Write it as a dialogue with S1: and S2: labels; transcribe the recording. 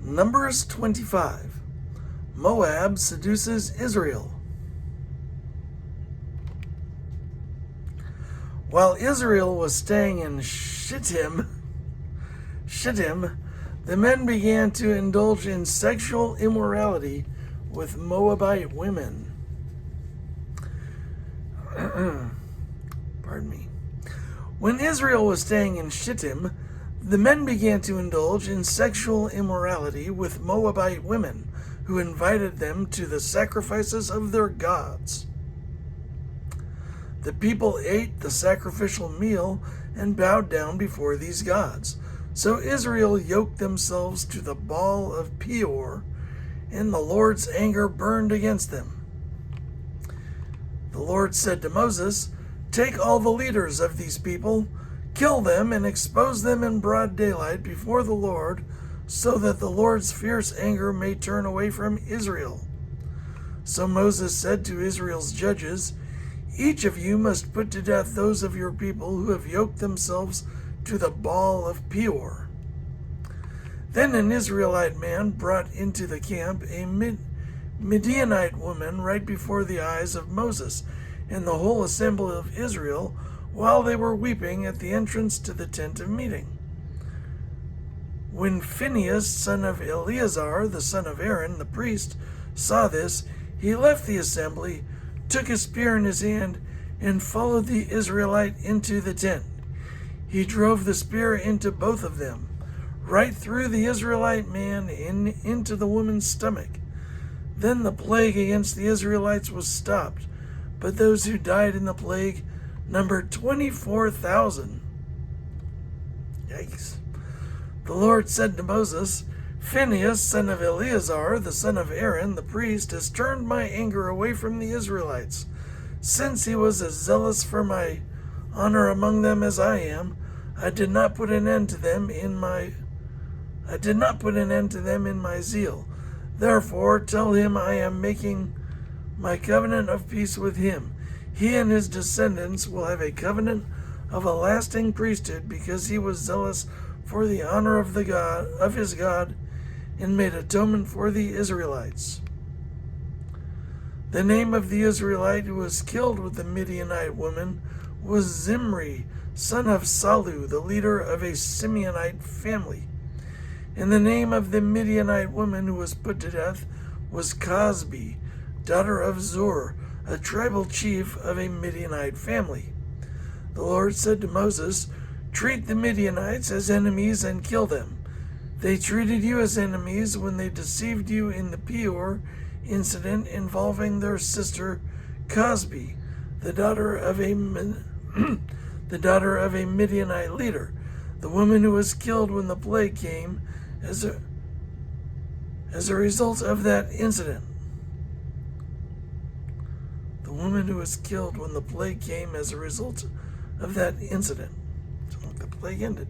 S1: Numbers 25. Moab seduces Israel. While Israel was staying in Shittim, the men began to indulge in sexual immorality with Moabite women. Pardon me. When Israel was staying in Shittim, the men began to indulge in sexual immorality with Moabite women, who invited them to the sacrifices of their gods. The people ate the sacrificial meal and bowed down before these gods. So Israel yoked themselves to the Baal of Peor, and the Lord's anger burned against them. The Lord said to Moses, "Take all the leaders of these people, kill them, and expose them in broad daylight before the Lord, so that the Lord's fierce anger may turn away from Israel." So Moses said to Israel's judges, "Each of you must put to death those of your people who have yoked themselves to the Baal of Peor." Then an Israelite man brought into the camp a Midianite woman right before the eyes of Moses and the whole assembly of Israel, while they were weeping at the entrance to the tent of meeting. When Phinehas, son of Eleazar, the son of Aaron, the priest, saw this, he left the assembly, took a spear in his hand, and followed the Israelite into the tent. He drove the spear into both of them, right through the Israelite man into the woman's stomach. Then the plague against the Israelites was stopped, but those who died in the plague numbered 24,000. Yikes. The Lord said to Moses, "Phinehas, son of Eleazar, the son of Aaron, the priest, has turned my anger away from the Israelites. Since he was as zealous for my honor among them as I am, I did not put an end to them in my zeal. Therefore tell him I am making my covenant of peace with him. He and his descendants will have a covenant of a lasting priesthood, because he was zealous for the honor of his God and made atonement for the Israelites." The name of the Israelite who was killed with the Midianite woman was Zimri, son of Salu, the leader of a Simeonite family. And the name of the Midianite woman who was put to death was Cosbi, daughter of Zur, a tribal chief of a Midianite family. The Lord said to Moses, "Treat the Midianites as enemies and kill them. They treated you as enemies when they deceived you in the Peor incident involving their sister Cosbi, the daughter of a Midianite leader, the woman who was killed when the plague came as a result of that incident. The woman who was killed when the plague came as a result of that incident." So the plague ended.